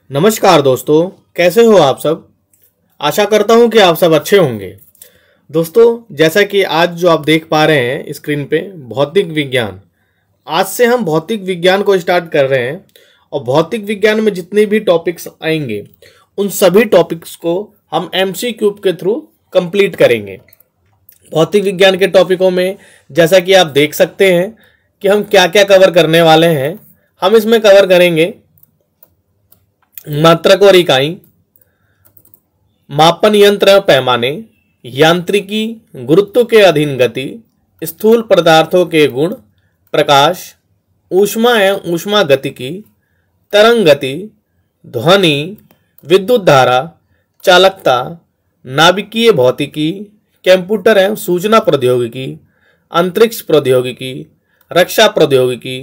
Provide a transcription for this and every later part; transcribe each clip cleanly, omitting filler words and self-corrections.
नमस्कार दोस्तों, कैसे हो आप सब। आशा करता हूं कि आप सब अच्छे होंगे। दोस्तों, जैसा कि आज जो आप देख पा रहे हैं स्क्रीन पे, भौतिक विज्ञान। आज से हम भौतिक विज्ञान को स्टार्ट कर रहे हैं और भौतिक विज्ञान में जितने भी टॉपिक्स आएंगे उन सभी टॉपिक्स को हम एमसीक्यू के थ्रू कंप्लीट करेंगे। भौतिक विज्ञान के टॉपिकों में जैसा कि आप देख सकते हैं कि हम क्या क्या कवर करने वाले हैं। हम इसमें कवर करेंगे मात्रक और इकाई, मापन यंत्र और पैमाने, यांत्रिकी, गुरुत्व के अधीन गति, स्थूल पदार्थों के गुण, प्रकाश, ऊष्मा एवं ऊष्मा गतिकी, तरंग गति, ध्वनि, विद्युत धारा, चालकता, नाभिकीय भौतिकी, कंप्यूटर एवं सूचना प्रौद्योगिकी, अंतरिक्ष प्रौद्योगिकी, रक्षा प्रौद्योगिकी,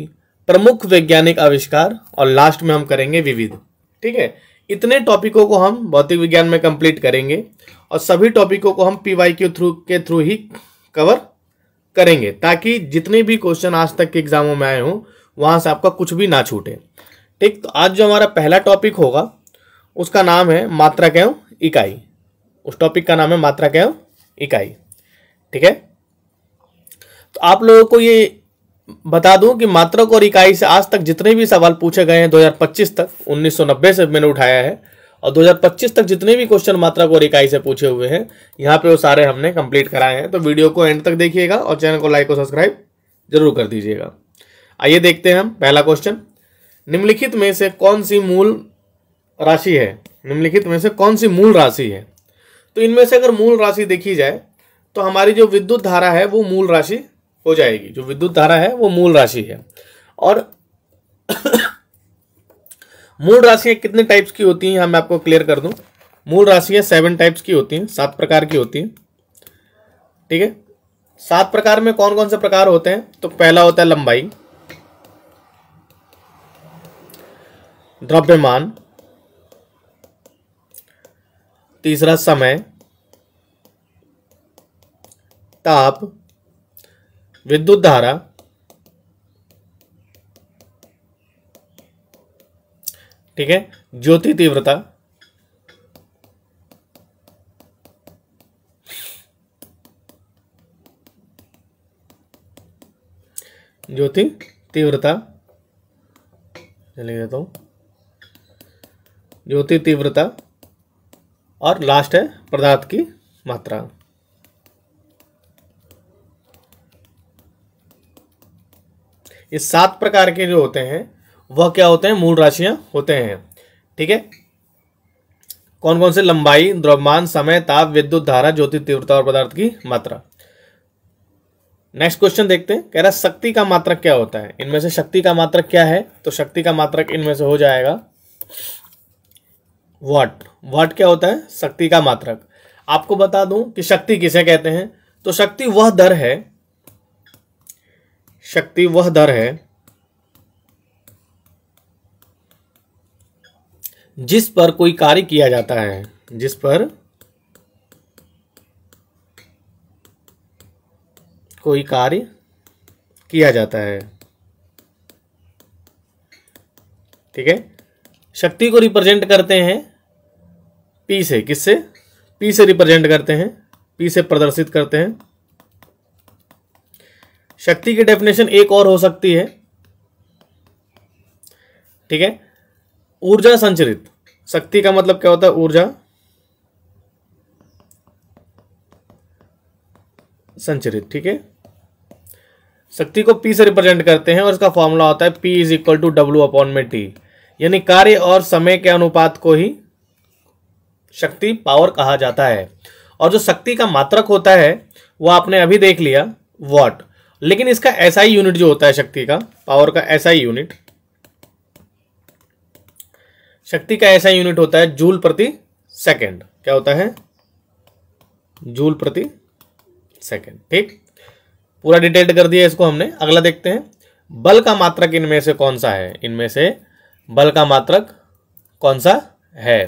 प्रमुख वैज्ञानिक आविष्कार और लास्ट में हम करेंगे विविध। ठीक है, इतने टॉपिकों को हम भौतिक विज्ञान में कंप्लीट करेंगे और सभी टॉपिकों को हम पीवाईक्यू के थ्रू ही कवर करेंगे ताकि जितने भी क्वेश्चन आज तक के एग्जामों में आए हों वहां से आपका कुछ भी ना छूटे। ठीक, तो आज जो हमारा पहला टॉपिक होगा उसका नाम है मात्रक एवं इकाई। उस टॉपिक का नाम है मात्रक एवं इकाई। ठीक है, तो आप लोगों को ये बता दूं कि मात्रक और इकाई से आज तक जितने भी सवाल पूछे गए हैं 2025 तक, 1990 से मैंने उठाया है और 2025 तक जितने भी क्वेश्चन मात्रक और इकाई से पूछे हुए हैं यहाँ पे वो सारे हमने कंप्लीट कराए हैं। तो वीडियो को एंड तक देखिएगा और चैनल को लाइक और सब्सक्राइब जरूर कर दीजिएगा। आइए देखते हैं हम पहला क्वेश्चन। निम्नलिखित में से कौन सी मूल राशि है? निम्नलिखित में से कौन सी मूल राशि है? तो इनमें से अगर मूल राशि देखी जाए तो हमारी जो विद्युत धारा है वो मूल राशि हो जाएगी। जो विद्युत धारा है वो मूल राशि है। और मूल राशियां कितने टाइप्स की होती हैं हम आपको क्लियर कर दूं। मूल राशियां 7 टाइप्स की होती हैं, 7 प्रकार की होती हैं। ठीक है, 7 प्रकार में कौन कौन से प्रकार होते हैं? तो पहला होता है लंबाई, द्रव्यमान, तीसरा समय, ताप, विद्युत धारा, ठीक है, ज्योति तीव्रता, ज्योति तीव्रता, लिख देता हूं, ज्योति तीव्रता और लास्ट है पदार्थ की मात्रा। इस 7 प्रकार के जो होते हैं वह क्या होते हैं? मूल राशियां होते हैं। ठीक है, कौन कौन से? लंबाई, द्रव्यमान, समय, ताप, विद्युत धारा, ज्योति तीव्रता और पदार्थ की मात्रा। नेक्स्ट क्वेश्चन देखते हैं। कह रहा है शक्ति का मात्रक क्या होता है? इनमें से शक्ति का मात्रक क्या है? तो शक्ति का मात्रक इनमें से हो जाएगा वाट। वाट क्या होता है? शक्ति का मात्रक। आपको बता दूं कि शक्ति किसे कहते हैं। तो शक्ति वह दर है, शक्ति वह दर है जिस पर कोई कार्य किया जाता है, जिस पर कोई कार्य किया जाता है। ठीक है, शक्ति को रिप्रेजेंट करते हैं पी से। किससे? पी से रिप्रेजेंट करते हैं, पी से प्रदर्शित करते हैं। शक्ति की डेफिनेशन एक और हो सकती है। ठीक है, ऊर्जा संचरित। शक्ति का मतलब क्या होता है? ऊर्जा संचरित। ठीक है, शक्ति को P से रिप्रेजेंट करते हैं और इसका फॉर्मूला होता है P is equal to W/T, यानी कार्य और समय के अनुपात को ही शक्ति पावर कहा जाता है। और जो शक्ति का मात्रक होता है वो आपने अभी देख लिया, वॉट। लेकिन इसका SI यूनिट जो होता है शक्ति का, पावर का SI यूनिट, शक्ति का SI यूनिट होता है जूल प्रति सेकंड। क्या होता है? जूल प्रति सेकंड। ठीक, पूरा डिटेल्ड कर दिया इसको हमने। अगला देखते हैं, बल का मात्रक इनमें से कौन सा है? इनमें से बल का मात्रक कौन सा है?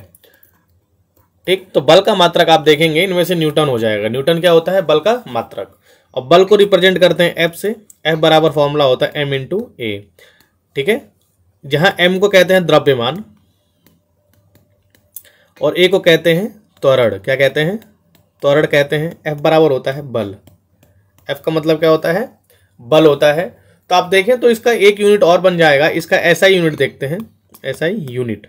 ठीक, तो बल का मात्रक आप देखेंगे इनमें से न्यूटन हो जाएगा। न्यूटन क्या होता है? बल का मात्रक। और बल को रिप्रेजेंट करते हैं F से। F बराबर फॉर्मूला होता है M × A। ठीक है, जहां M को कहते हैं द्रव्यमान, और ए को कहते हैं त्वरण। क्या कहते हैं? त्वरण कहते हैं। एफ बराबर होता है बल। एफ का मतलब क्या होता है? बल होता है। तो आप देखें तो इसका एक यूनिट और बन जाएगा। इसका एसआई यूनिट देखते हैं, एसआई यूनिट।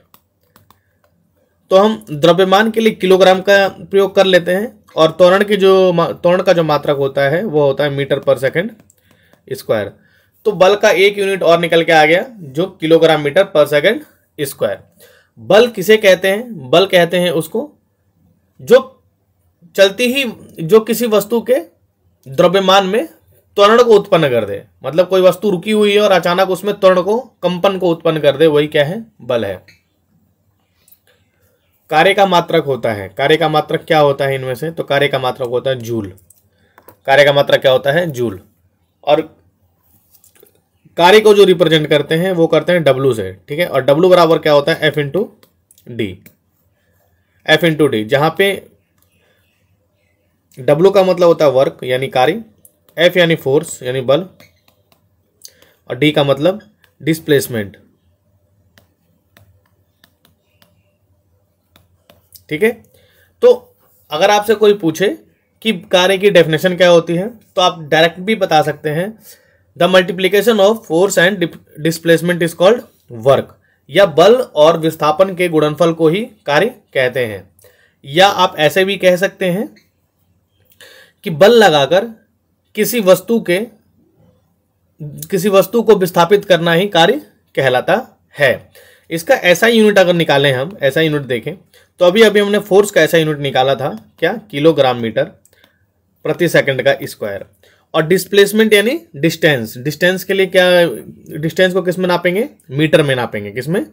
तो हम द्रव्यमान के लिए किलोग्राम का प्रयोग कर लेते हैं और त्वरण का जो मात्रक होता है वो होता है मीटर पर सेकंड स्क्वायर। तो बल का एक यूनिट और निकल के आ गया जो किलोग्राम मीटर पर सेकंड स्क्वायर। बल किसे कहते हैं? बल कहते हैं उसको जो चलती ही जो किसी वस्तु के द्रव्यमान में त्वरण को उत्पन्न कर दे। मतलब कोई वस्तु रुकी हुई है और अचानक उसमें त्वरण को, कंपन को उत्पन्न कर दे, वही क्या है? बल है। कार्य का मात्रक होता है। कार्य का मात्रक क्या होता है इनमें से? तो कार्य का मात्रक होता है जूल। कार्य का मात्रक क्या होता है? जूल। और कार्य को जो रिप्रेजेंट करते हैं वो करते हैं डब्ल्यू से, ठीक है। और डब्ल्यू बराबर क्या होता है? F into D. F into D, जहां पे डब्ल्यू का मतलब होता है वर्क यानी कार्य, एफ यानी फोर्स यानी बल, और डी का मतलब डिस्प्लेसमेंट, ठीक है। तो अगर आपसे कोई पूछे कि कार्य की डेफिनेशन क्या होती है तो आप डायरेक्ट भी बता सकते हैं, the multiplication of force and displacement is called work. या बल और विस्थापन के गुणनफल को ही कार्य कहते हैं। या आप ऐसे भी कह सकते हैं कि बल लगाकर किसी वस्तु को विस्थापित करना ही कार्य कहलाता है। इसका ऐसा यूनिट अगर निकालें हम, ऐसा यूनिट देखें तो अभी हमने फोर्स का ऐसा यूनिट निकाला था, क्या? किलोग्राम मीटर प्रति सेकंड का स्क्वायर। और डिस्प्लेसमेंट यानी डिस्टेंस। डिस्टेंस के लिए क्या, डिस्टेंस को किस में नापेंगे? मीटर में नापेंगे। किस में?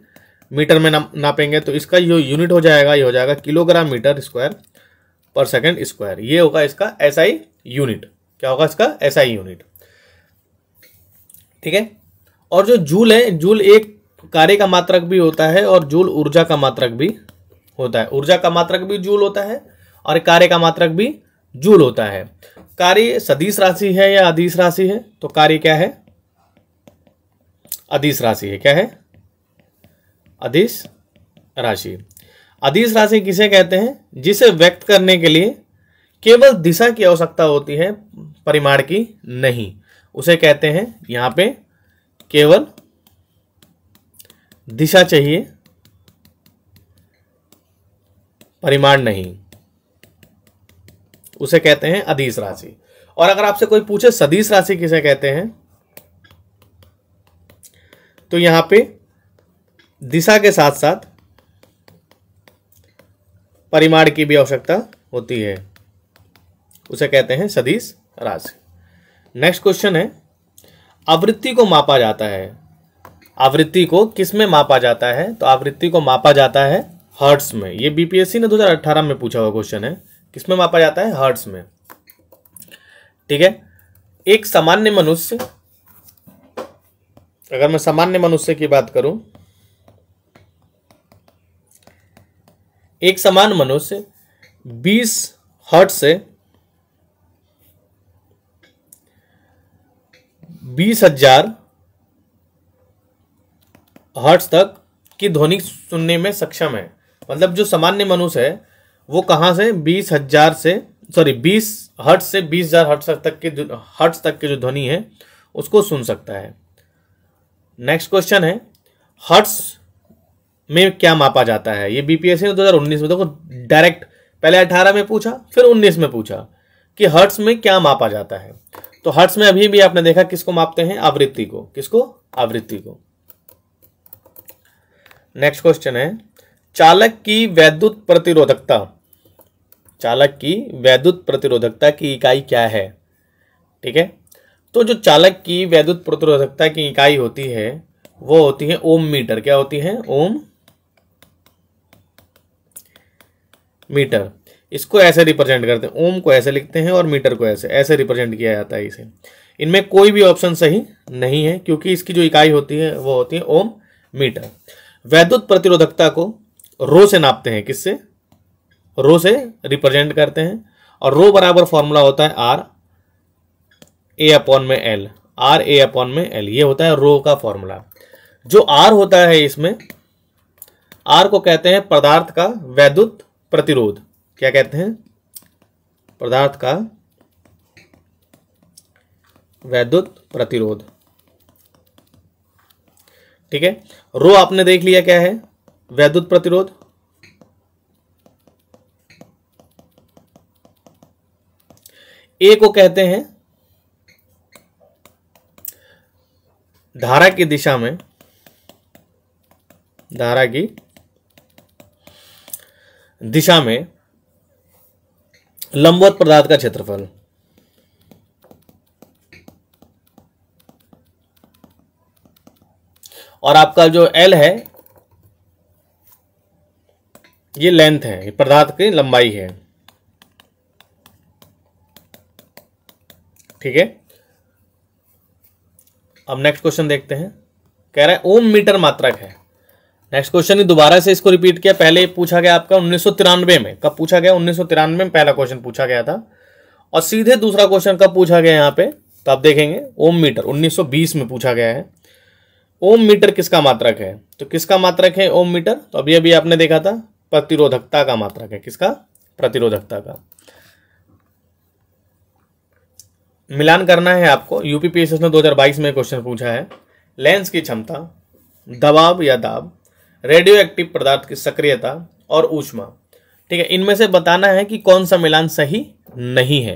मीटर में नापेंगे। तो इसका जो यूनिट हो जाएगा ये हो जाएगा किलोग्राम मीटर स्क्वायर पर सेकंड स्क्वायर। ये होगा इसका एसआई यूनिट। क्या होगा इसका? एसआई यूनिट, ठीक है। और जो जूल है, जूल एक कार्य का मात्रक भी होता है और जूल ऊर्जा का मात्रक भी होता है। ऊर्जा का मात्रक भी जूल होता है और कार्य का मात्रक भी जूल होता है। कार्य सदिश राशि है या अदिश राशि है? तो कार्य क्या है? अदिश राशि है। क्या है? अदिश राशि। अदिश राशि किसे कहते हैं? जिसे व्यक्त करने के लिए केवल दिशा की आवश्यकता होती है, परिमाण की नहीं। उसे कहते हैं यहां पे केवल दिशा चाहिए, परिमाण नहीं। उसे कहते हैं अदिश राशि। और अगर आपसे कोई पूछे सदिश राशि किसे कहते हैं तो यहां पे दिशा के साथ साथ परिमाण की भी आवश्यकता होती है, उसे कहते हैं सदिश राशि। नेक्स्ट क्वेश्चन है, आवृत्ति को मापा जाता है। आवृत्ति को किस में मापा जाता है? तो आवृत्ति को मापा जाता है हर्ट्ज में। ये बीपीएससी ने 2018 में पूछा हुआ क्वेश्चन है। किस में मापा जाता है? हर्ट्ज में, ठीक है। एक सामान्य मनुष्य, अगर मैं सामान्य मनुष्य की बात करूं, एक समान मनुष्य 20 हर्ट्ज से 20,000 हर्ट्ज तक की ध्वनि सुनने में सक्षम है। मतलब जो सामान्य मनुष्य है वो कहां से 20 हर्ट्ज से 20,000 हर्ट्ज तक की जो ध्वनि है उसको सुन सकता है। नेक्स्ट क्वेश्चन है, हर्ट्ज में क्या मापा जाता है? ये बीपीएससी ने 2019 में, देखो डायरेक्ट पहले 18 में पूछा फिर 19 में पूछा कि हर्ट्ज में क्या मापा जाता है। तो हर्ट्ज में अभी भी आपने देखा किसको मापते हैं? आवृत्ति को। किसको? आवृत्ति को। नेक्स्ट क्वेश्चन है, चालक की वैद्युत प्रतिरोधकता। चालक की वैद्युत प्रतिरोधकता की इकाई क्या है? ठीक है, तो जो चालक की वैद्युत प्रतिरोधकता की इकाई होती है वो होती है ओम मीटर। क्या होती है? ओम मीटर। इसको ऐसे रिप्रेजेंट करते हैं, ओम को ऐसे लिखते हैं और मीटर को ऐसे रिप्रेजेंट किया जाता है इसे। इनमें कोई भी ऑप्शन सही नहीं है क्योंकि इसकी जो इकाई होती है वो होती है ओम मीटर। वैद्युत प्रतिरोधकता को रो से नापते हैं। किससे? रो से रिप्रेजेंट करते हैं और रो बराबर फॉर्मूला होता है आर ए अपॉन में एल। आर ए अपॉन में एल, ये होता है रो का फॉर्मूला। जो आर होता है इसमें आर को कहते हैं पदार्थ का वैद्युत प्रतिरोध। क्या कहते हैं? पदार्थ का वैद्युत प्रतिरोध। ठीक है, रो आपने देख लिया क्या है? वैद्युत प्रतिरोध। ए को कहते हैं धारा की दिशा में, धारा की दिशा में लंबवत पदार्थ का क्षेत्रफल। और आपका जो एल है ये लेंथ है, ये पदार्थ की लंबाई है। ठीक है, अब नेक्स्ट क्वेश्चन देखते हैं। कह रहा है ओम मीटर मात्रक है। नेक्स्ट क्वेश्चन ही दोबारा से इसको रिपीट किया। पहले पूछा गया आपका 1993 में। कब पूछा गया? 1993 में पहला क्वेश्चन पूछा गया था। और सीधे दूसरा क्वेश्चन कब पूछा गया यहाँ पे? तो आप देखेंगे ओम मीटर 1920 में पूछा गया है। ओम मीटर किसका मात्रक है? तो किसका मात्रक है ओम मीटर? तो अभी अभी आपने देखा था प्रतिरोधकता का मात्रक है। किसका? प्रतिरोधकता का। मिलान करना है आपको। यूपीपीएससी ने 2022 में क्वेश्चन पूछा है। लेंस की क्षमता, दबाव या दाब, रेडियो एक्टिव पदार्थ की सक्रियता और ऊष्मा। ठीक है, इनमें से बताना है कि कौन सा मिलान सही नहीं है।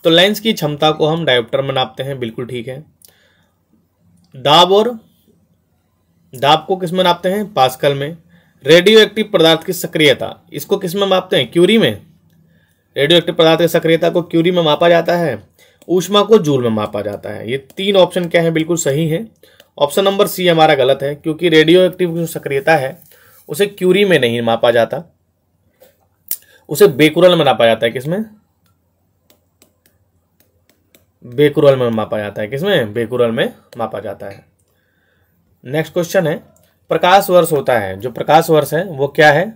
तो लेंस की क्षमता को हम डायोप्टर में नापते हैं, बिल्कुल ठीक है। दाब को किस में नापते हैं? पास्कल में। रेडियो एक्टिव पदार्थ की सक्रियता, इसको किस में मापते हैं? क्यूरी में। रेडियो एक्टिव पदार्थ की सक्रियता को क्यूरी में मापा जाता है। ऊष्मा को जूल में मापा जाता है। ये तीन ऑप्शन क्या है? बिल्कुल सही है। ऑप्शन नंबर सी हमारा गलत है, क्योंकि रेडियो एक्टिव जो सक्रियता है उसे क्यूरी में नहीं मापा जाता, उसे बेकुरल में नापा जाता है। किसमें? बेकुरल में मापा जाता है। किसमें? बेकुरल में मापा जाता है। नेक्स्ट क्वेश्चन है प्रकाश वर्ष होता है। जो प्रकाश वर्ष है वो क्या है?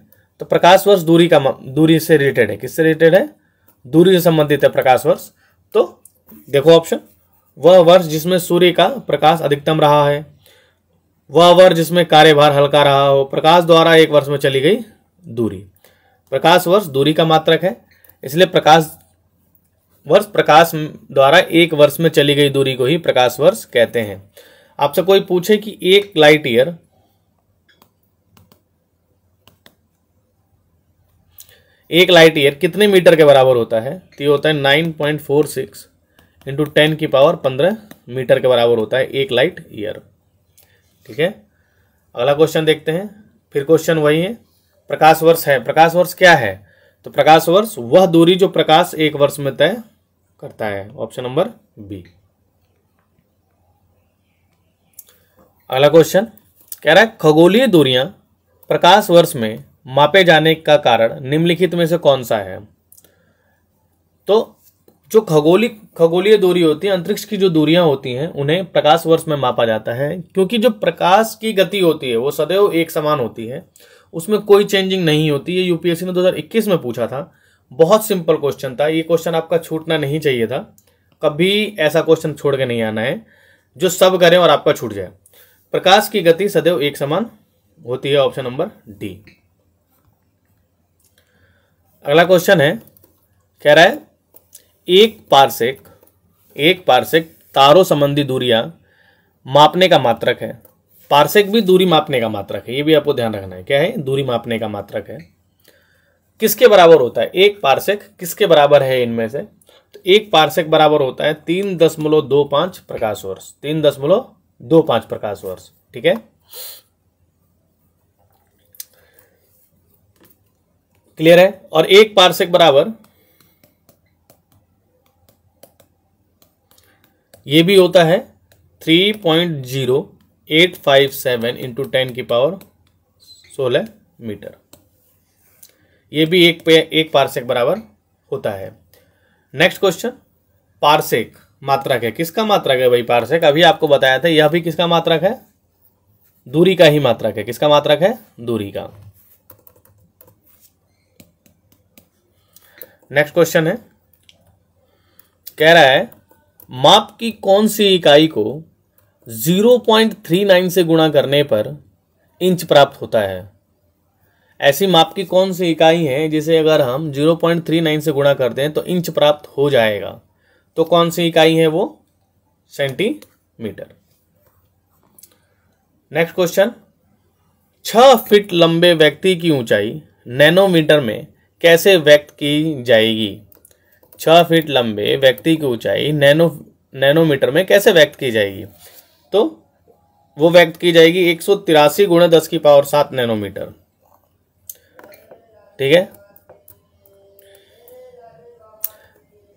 तो प्रकाश वर्ष दूरी से रिलेटेड है। किससे रिलेटेड है? दूरी से संबंधित है प्रकाश वर्ष। तो देखो ऑप्शन, वह वर्ष जिसमें सूर्य का प्रकाश अधिकतम रहा है, वह वर्ष जिसमें कार्यभार हल्का रहा हो, प्रकाश द्वारा एक वर्ष में चली गई दूरी। प्रकाश वर्ष दूरी का मात्रक है, इसलिए प्रकाश द्वारा एक वर्ष में चली गई दूरी को ही प्रकाश वर्ष कहते हैं। आपसे कोई पूछे कि एक लाइट ईयर कितने मीटर के बराबर होता है? तो ये होता है 9.46 इंटू 10 की पावर 15 मीटर के बराबर होता है एक लाइट ईयर। ठीक है, अगला क्वेश्चन देखते हैं। फिर क्वेश्चन वही है, प्रकाश वर्ष है। प्रकाश वर्ष क्या है? तो प्रकाश वर्ष वह दूरी जो प्रकाश एक वर्ष में तय करता है। Option number B. अगला क्वेश्चन कह रहा है खगोलीय दूरियां प्रकाश वर्ष में मापे जाने का कारण निम्नलिखित में से कौन सा है? तो जो खगोलीय दूरी होती है, अंतरिक्ष की जो दूरियां होती हैं, उन्हें प्रकाश वर्ष में मापा जाता है, क्योंकि जो प्रकाश की गति होती है वो सदैव एक समान होती है, उसमें कोई चेंजिंग नहीं होती है। यूपीएससी ने 2021 में पूछा था। बहुत सिंपल क्वेश्चन था ये। क्वेश्चन आपका छूटना नहीं चाहिए था। कभी ऐसा क्वेश्चन छोड़ के नहीं आना है जो सब करें और आपका छूट जाए। प्रकाश की गति सदैव एक समान होती है। Option number D. अगला क्वेश्चन है, कह रहा है एक पारसेक तारों संबंधी दूरियां मापने का मात्रक है। पारसेक भी दूरी मापने का मात्रक है, ये भी आपको ध्यान रखना है। क्या है? दूरी मापने का मात्रक है। किसके बराबर होता है एक पारसेक? किसके बराबर है इनमें से? तो एक पारसेक बराबर होता है 3.25 प्रकाश वर्ष। 3.25 प्रकाश वर्ष। ठीक है, क्लियर है? और एक पारसेक बराबर ये भी होता है 3.0857 इंटू 10 की पावर 16 मीटर। ये भी एक पारसेक बराबर होता है। नेक्स्ट क्वेश्चन, पारसेक मात्रक है। किसका मात्रक है भाई पारसेक? अभी आपको बताया था, यह भी किसका मात्रक है? दूरी का ही मात्रक है। किसका मात्रक है? दूरी का। नेक्स्ट क्वेश्चन है, कह रहा है माप की कौन सी इकाई को 0.39 से गुणा करने पर इंच प्राप्त होता है? ऐसी माप की कौन सी इकाई है जिसे अगर हम 0.39 से गुणा कर दें तो इंच प्राप्त हो जाएगा? तो कौन सी इकाई है वो? सेंटीमीटर। नेक्स्ट क्वेश्चन, 6 फीट लंबे व्यक्ति की ऊंचाई नैनोमीटर में कैसे व्यक्त की जाएगी? 6 फीट लंबे व्यक्ति की ऊंचाई नैनोमीटर में कैसे व्यक्त की जाएगी? तो वो व्यक्त की जाएगी 183 गुणा 10⁻7 नैनोमीटर। ठीक है,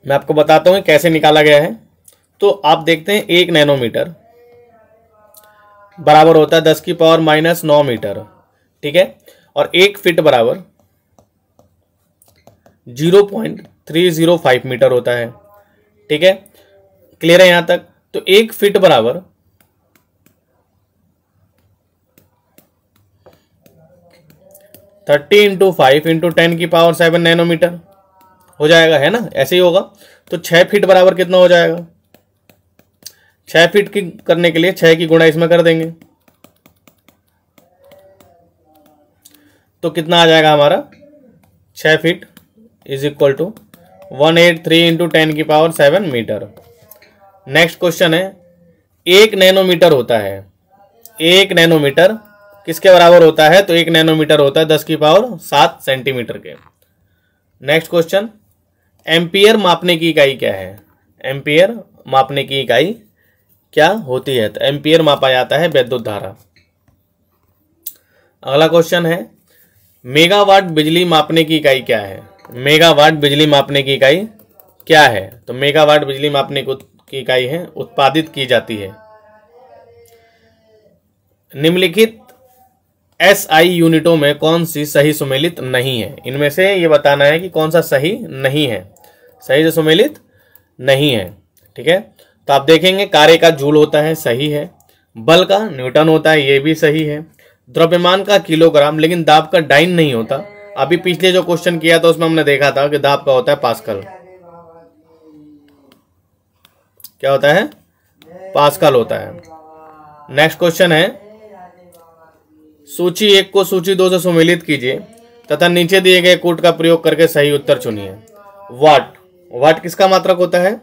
मैं आपको बताता हूं कैसे निकाला गया है। तो आप देखते हैं 1 नैनोमीटर बराबर होता है 10⁻⁻9 मीटर। ठीक है, और 1 फीट बराबर 0.305 मीटर होता है। ठीक है, क्लियर है यहां तक? तो 1 फीट बराबर 30 × 5 × 10⁻7 नैनोमीटर हो जाएगा, है ना? ऐसे ही होगा। तो 6 फीट बराबर कितना हो जाएगा? 6 फीट की करने के लिए 6 की गुणा इसमें कर देंगे तो कितना आ जाएगा हमारा? 6 feet is equal to 183 × 10⁻7 metre. Next question है, 1 नैनोमीटर होता है। 1 नैनोमीटर किसके बराबर होता है? तो 1 नैनोमीटर होता है 10⁻7 सेंटीमीटर के। नेक्स्ट क्वेश्चन, एम्पियर मापने की इकाई क्या है? एम्पियर मापने की इकाई क्या होती है? तो एम्पियर मापा जाता है विद्युत धारा। अगला क्वेश्चन है, मेगावाट बिजली मापने की इकाई क्या है? मेगावाट बिजली मापने की इकाई क्या है? तो मेगावाट बिजली मापने की इकाई है उत्पादित की जाती है। निम्नलिखित SI यूनिटों में कौन सी सही सुमेलित नहीं है? इनमें से ये बताना है कि कौन सा सही नहीं है, सही से सुमेलित नहीं है। ठीक है, तो आप देखेंगे कार्य का जूल होता है, सही है। बल का न्यूटन होता है, ये भी सही है। द्रव्यमान का किलोग्राम, लेकिन दाब का डाइन नहीं होता। अभी पिछले जो क्वेश्चन किया था उसमें हमने देखा था कि दाब का होता है पास्कल। क्या होता है? पास्कल होता है। नेक्स्ट क्वेश्चन है, सूची 1 को सूची 2 से सुमेलित कीजिए तथा नीचे दिए गए कूट का प्रयोग करके सही उत्तर चुनिए। वाट, वाट किसका मात्रक होता है?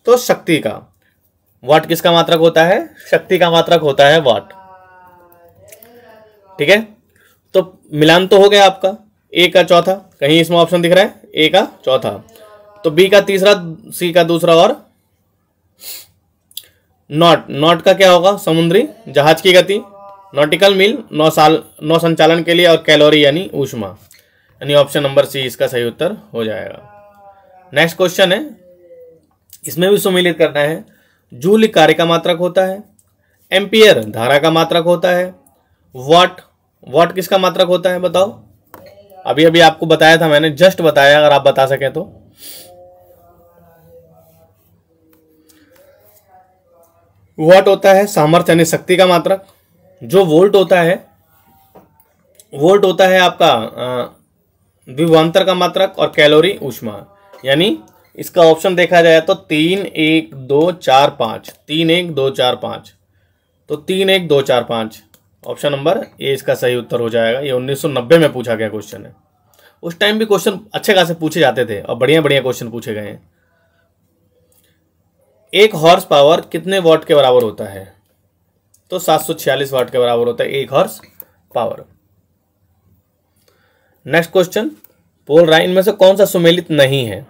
तो शक्ति का। वाट किसका मात्रक होता है? शक्ति का मात्रक होता है वाट। ठीक है, तो मिलान तो हो गया आपका। ए का चौथा, कहीं इसमें ऑप्शन दिख रहा है? ए का चौथा, तो बी का तीसरा, सी का दूसरा, और नॉट, नॉट का क्या होगा? समुद्री जहाज की गति। नॉटिकल मील नौ संचालन के लिए, और कैलोरी यानी ऊष्मा, यानी ऑप्शन नंबर सी इसका सही उत्तर हो जाएगा। नेक्स्ट क्वेश्चन है, इसमें भी सुमेलित करना है। जूल कार्य का मात्रक होता है, एम्पियर धारा का मात्रक होता है, वाट, वाट किसका मात्रक होता है बताओ? अभी अभी आपको बताया था मैंने, जस्ट बताया, अगर आप बता सकें तो। वाट होता है सामर्थ्य यानी शक्ति का मात्रक। जो वोल्ट होता है, वोल्ट होता है आपका विभवांतर का मात्रक, और कैलोरी ऊष्मा। यानी इसका ऑप्शन देखा जाए तो 3 1 2 4 5, 3 1 2 4 5, तो 3 1 2 4 5 ऑप्शन नंबर ए इसका सही उत्तर हो जाएगा। ये 1990 में पूछा गया क्वेश्चन है। उस टाइम भी क्वेश्चन अच्छे खासे पूछे जाते थे और बढ़िया बढ़िया क्वेश्चन पूछे गए हैं। 1 हॉर्स पावर कितने वाट के बराबर होता है? तो 746 वाट के बराबर होता है 1 हॉर्स पावर। नेक्स्ट क्वेश्चन बोल रहा है, इनमें से कौन सा सुमेलित नहीं है?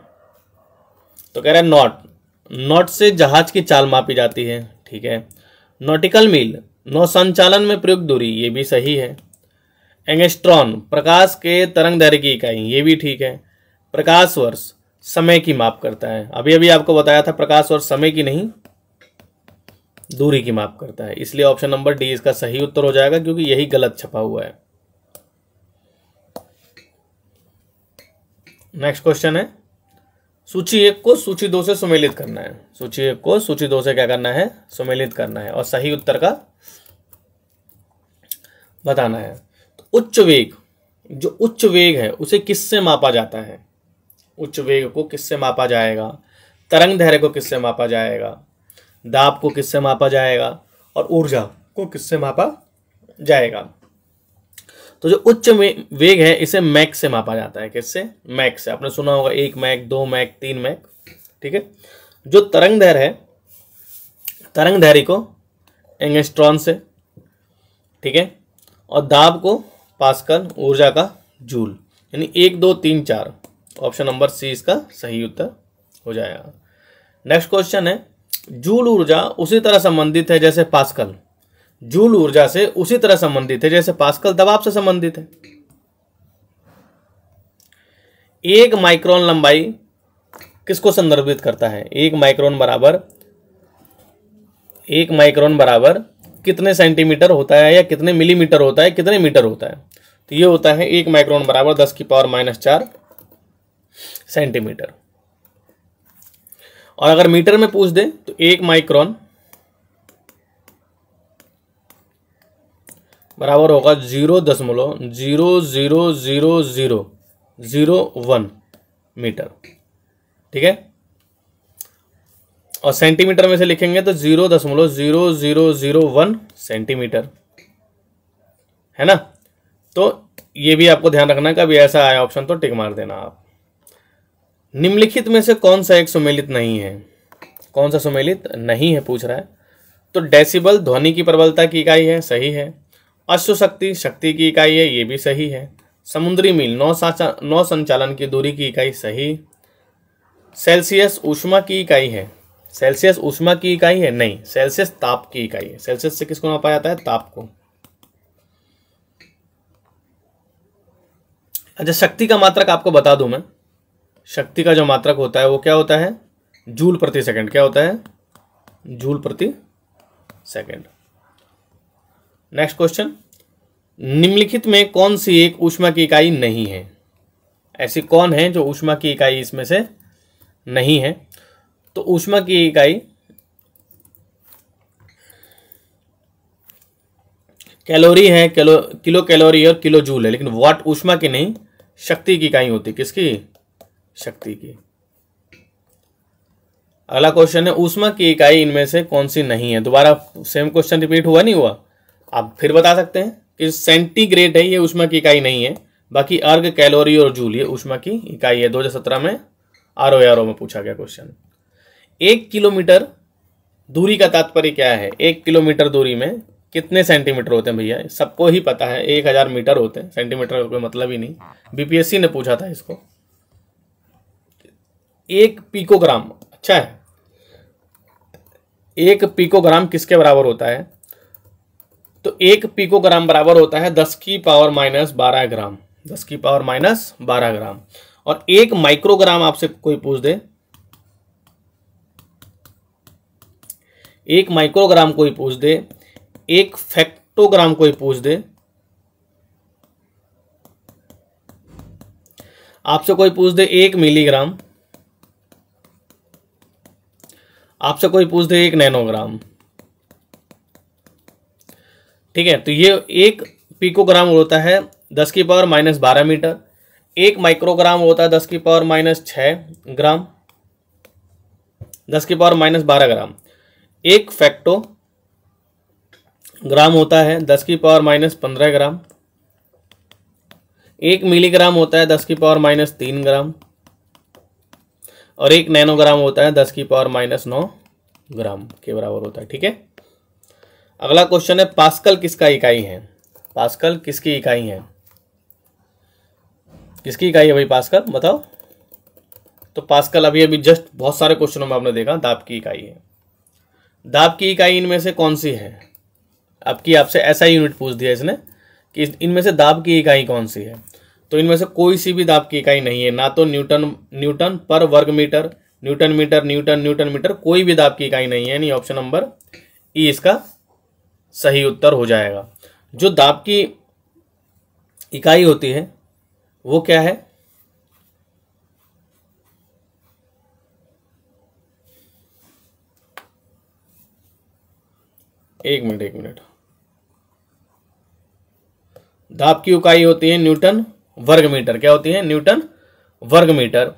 तो कह रहा है नॉट, नॉट से जहाज की चाल मापी जाती है। ठीक है, नॉटिकल मील नौ संचालन में प्रयुक्त दूरी, ये भी सही है। एंगस्ट्रॉन प्रकाश के तरंग दैर्घ्य की इकाई, ये भी ठीक है। प्रकाश वर्ष समय की माप करता है, अभी अभी आपको बताया था प्रकाश वर्ष समय की नहीं दूरी की माप करता है, इसलिए ऑप्शन नंबर डी इसका सही उत्तर हो जाएगा, क्योंकि यही गलत छपा हुआ है। नेक्स्ट क्वेश्चन है, सूची 1 को सूची 2 से सुमेलित करना है। सूची 1 को सूची 2 से क्या करना है? सुमेलित करना है, और सही उत्तर का बताना है। तो उच्च वेग, जो उच्च वेग है उसे किससे मापा जाता है? उच्च वेग को किससे मापा जाएगा? तरंग दैर्घ्य को किससे मापा जाएगा? दाब को किससे मापा जाएगा? और ऊर्जा को किससे मापा जाएगा? तो जो उच्च वेग है इसे मैक से मापा जाता है। किससे? मैक से। आपने सुना होगा 1 मैक, 2 मैक, 3 मैक। ठीक है। जो तरंग दैर्घ्य है, तरंग दैर्घ्य को एंगस्ट्रॉन से, ठीक है, और दाब को पास्कल, ऊर्जा का जूल, यानी 1 2 3 4। ऑप्शन नंबर सी इसका सही उत्तर हो जाएगा। नेक्स्ट क्वेश्चन है, जूल ऊर्जा उसी तरह संबंधित है जैसे पास्कल। जूल ऊर्जा से उसी तरह संबंधित है जैसे पास्कल दबाव से संबंधित है। 1 माइक्रोन लंबाई किसको संदर्भित करता है? 1 माइक्रोन बराबर कितने सेंटीमीटर होता है, या कितने मिलीमीटर होता है, कितने मीटर होता है? तो ये होता है 1 माइक्रोन बराबर 10⁻⁴ सेंटीमीटर। और अगर मीटर में पूछ दे तो 1 माइक्रोन बराबर होगा 0.0000001 मीटर। ठीक है। और सेंटीमीटर में से लिखेंगे तो 0.0001 सेंटीमीटर, है ना। तो ये भी आपको ध्यान रखना है, कभी ऐसा आया ऑप्शन तो टिक मार देना आप। निम्नलिखित में से कौन सा एक सुमेलित नहीं है? कौन सा सुमेलित नहीं है पूछ रहा है। तो डेसिबल ध्वनि की प्रबलता की इकाई है, सही है। अश्वशक्ति शक्ति की इकाई है, ये भी सही है। समुद्री मील नौ संचालन की दूरी की इकाई, सही। सेल्सियस ऊष्मा की इकाई है, सेल्सियस ऊष्मा की इकाई है, नहीं, सेल्सियस ताप की इकाई है। सेल्सियस से किसको नापा जाता है? ताप को। अच्छा, शक्ति का मात्रक आपको बता दूं मैं। शक्ति का जो मात्रक होता है वो क्या होता है? जूल प्रति सेकंड। क्या होता है? जूल प्रति सेकंड। नेक्स्ट क्वेश्चन, निम्नलिखित में कौन सी एक ऊष्मा की इकाई नहीं है? ऐसी कौन है जो ऊष्मा की इकाई इसमें से नहीं है? तो ऊष्मा की इकाई कैलोरी है, किलो कैलोरी और किलो जूल है, लेकिन वाट ऊष्मा की नहीं, शक्ति की इकाई होती है। किसकी? शक्ति की। अगला क्वेश्चन है, ऊष्मा की इकाई इनमें से कौन सी नहीं है? दोबारा सेम क्वेश्चन रिपीट हुआ नहीं हुआ? आप फिर बता सकते हैं कि सेंटीग्रेड है, ये ऊष्मा की इकाई नहीं है। बाकी अर्ग, कैलोरी और जूल ये ऊष्मा की इकाई है। 2017 में आरओ में पूछा गया क्वेश्चन। 1 किलोमीटर दूरी का तात्पर्य क्या है? 1 किलोमीटर दूरी में कितने सेंटीमीटर होते हैं भैया? सबको ही पता है 1000 मीटर होते हैं, सेंटीमीटर का कोई मतलब ही नहीं। बीपीएससी ने पूछा था इसको। 1 पिकोग्राम, अच्छा है, 1 पिकोग्राम किसके बराबर होता है? तो 1 पिकोग्राम बराबर होता है 10⁻⁻12 ग्राम, 10⁻⁻12 ग्राम। और 1 माइक्रोग्राम आपसे कोई पूछ दे, 1 माइक्रोग्राम कोई पूछ दे, 1 फेक्टोग्राम कोई पूछ दे, आपसे कोई पूछ दे 1 मिलीग्राम, आपसे कोई पूछ दे 1 नैनोग्राम। ठीक है। तो ये 1 पिकोग्राम होता है 10⁻⁻12 मीटर, 1 माइक्रोग्राम होता है 10⁻⁻6 ग्राम, 10⁻⁻12 ग्राम। 1 फैक्टो ग्राम होता है 10⁻⁻15 ग्राम। 1 मिलीग्राम होता है 10⁻⁻3 ग्राम। और 1 नैनोग्राम होता है 10⁻�9 ग्राम के बराबर होता है। ठीक है। अगला क्वेश्चन है, पास्कल किसका इकाई है? पास्कल किसकी इकाई है? किसकी इकाई है भाई पास्कल? बताओ। तो पास्कल अभी जस्ट बहुत सारे क्वेश्चनों में आपने देखा दाब की इकाई है। दाब की इकाई इनमें से कौन सी है? आपसे ऐसा यूनिट पूछ दिया इसने कि इनमें से दाब की इकाई कौन सी है। तो इनमें से कोई सी भी दाब की इकाई नहीं है, ना तो न्यूटन पर वर्ग मीटर, न्यूटन मीटर, कोई भी दाब की इकाई नहीं है। यानी ऑप्शन नंबर ई इसका सही उत्तर हो जाएगा। जो दाब की इकाई होती है वो क्या है? एक मिनट। दाब की इकाई होती है न्यूटन वर्ग मीटर। क्या होती है? न्यूटन वर्ग मीटर।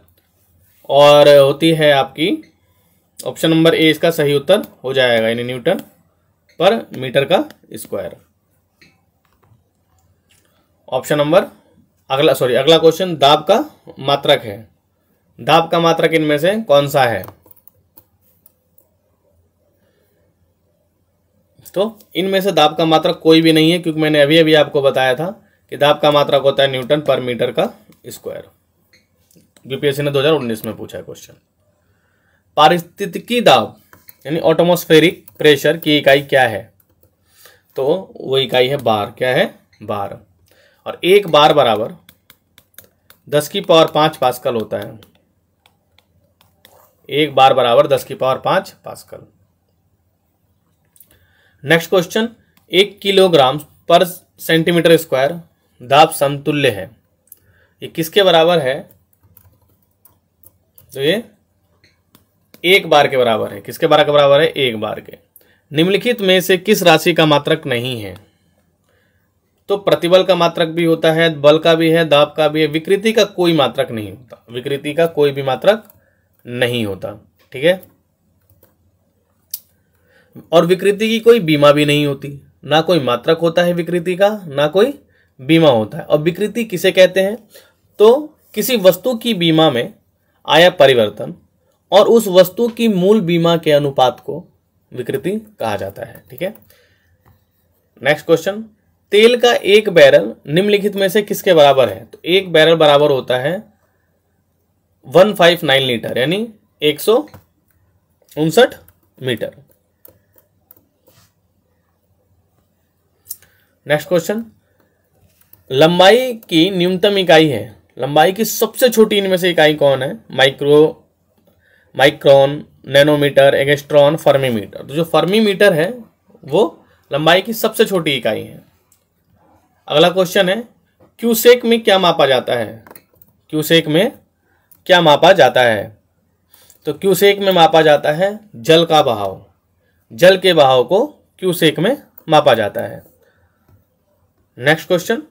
और होती है आपकी ऑप्शन नंबर ए इसका सही उत्तर हो जाएगा, यानी न्यूटन पर मीटर का स्क्वायर। ऑप्शन नंबर अगला क्वेश्चन दाब का मात्रक है। दाब का मात्रक इनमें से कौन सा है? तो इनमें से दाब का मात्रक कोई भी नहीं है, क्योंकि मैंने अभी अभी आपको बताया था कि दाब का मात्रक होता है न्यूटन पर मीटर का स्क्वायर। यूपीएससी ने 2019 में पूछा है क्वेश्चन। पारिस्थितिकी दाब यानी एटमॉस्फेरिक प्रेशर की इकाई क्या है? तो वो इकाई है बार। क्या है? बार। और एक बार बराबर 10⁵ पास्कल होता है। एक बार बराबर 10⁵ पास्कल। नेक्स्ट क्वेश्चन, 1 किलोग्राम पर सेंटीमीटर स्क्वायर दाब समतुल्य है, ये किसके बराबर है? तो ये एक बार के बराबर है। किसके बार के बराबर है? एक बार के। निम्नलिखित में से किस राशि का मात्रक नहीं है? तो प्रतिबल का मात्रक भी होता है, बल का भी है, दाब का भी है, विकृति का कोई मात्रक नहीं होता। विकृति का कोई भी मात्रक नहीं होता। ठीक है। और विकृति की कोई बीमा भी नहीं होती, ना कोई मात्रक होता है विकृति का, ना कोई बीमा होता है। और विकृति किसे कहते हैं? तो किसी वस्तु की बीमा में आया परिवर्तन और उस वस्तु की मूल बीमा के अनुपात को विकृति कहा जाता है। ठीक है। नेक्स्ट क्वेश्चन, तेल का एक बैरल निम्नलिखित में से किसके बराबर है? तो एक बैरल बराबर होता है 159 लीटर यानी 159 मीटर। नेक्स्ट क्वेश्चन, लंबाई की न्यूनतम इकाई है। लंबाई की सबसे छोटी इनमें से इकाई कौन है? Micron, nanometre, angstrom, fermimetre. तो जो फर्मीमीटर है वो लंबाई की सबसे छोटी इकाई है। अगला क्वेश्चन है, क्यूसेक में क्या मापा जाता है? क्यूसेक में क्या मापा जाता है? तो क्यूसेक में मापा जाता है जल का बहाव। जल के बहाव को क्यूसेक में मापा जाता है। नेक्स्ट क्वेश्चन,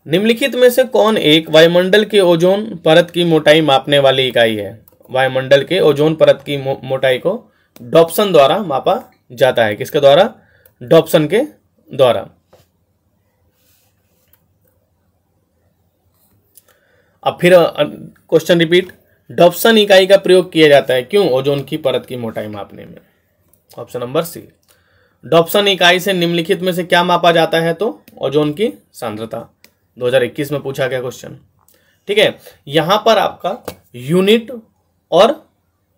निम्नलिखित में से कौन एक वायुमंडल के ओजोन परत की मोटाई मापने वाली इकाई है? वायुमंडल के ओजोन परत की मोटाई को डॉप्सन द्वारा मापा जाता है। किसके द्वारा? डॉप्सन के द्वारा। अब फिर क्वेश्चन रिपीट, डॉप्सन इकाई का प्रयोग किया जाता है क्यों? ओजोन की परत की मोटाई मापने में। Option number C. डॉप्सन इकाई से निम्नलिखित में से क्या मापा जाता है? तो ओजोन की सांद्रता। 2021 में पूछा गया क्वेश्चन। ठीक है। यहां पर आपका यूनिट और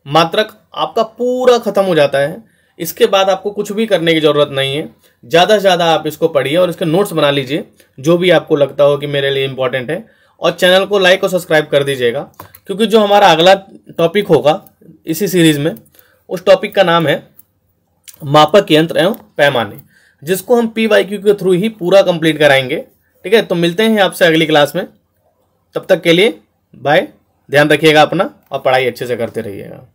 मात्रक आपका पूरा खत्म हो जाता है। इसके बाद आपको कुछ भी करने की जरूरत नहीं है। ज़्यादा से ज़्यादा आप इसको पढ़िए और इसके नोट्स बना लीजिए जो भी आपको लगता हो कि मेरे लिए इंपॉर्टेंट है। और चैनल को लाइक और सब्सक्राइब कर दीजिएगा, क्योंकि जो हमारा अगला टॉपिक होगा इसी सीरीज में, उस टॉपिक का नाम है मापक यंत्र एवं पैमाने, जिसको हम PYQ के थ्रू ही पूरा कंप्लीट कराएंगे। ठीक है। तो मिलते हैं आपसे अगली क्लास में। तब तक के लिए बाय। ध्यान रखिएगा अपना और पढ़ाई अच्छे से करते रहिएगा।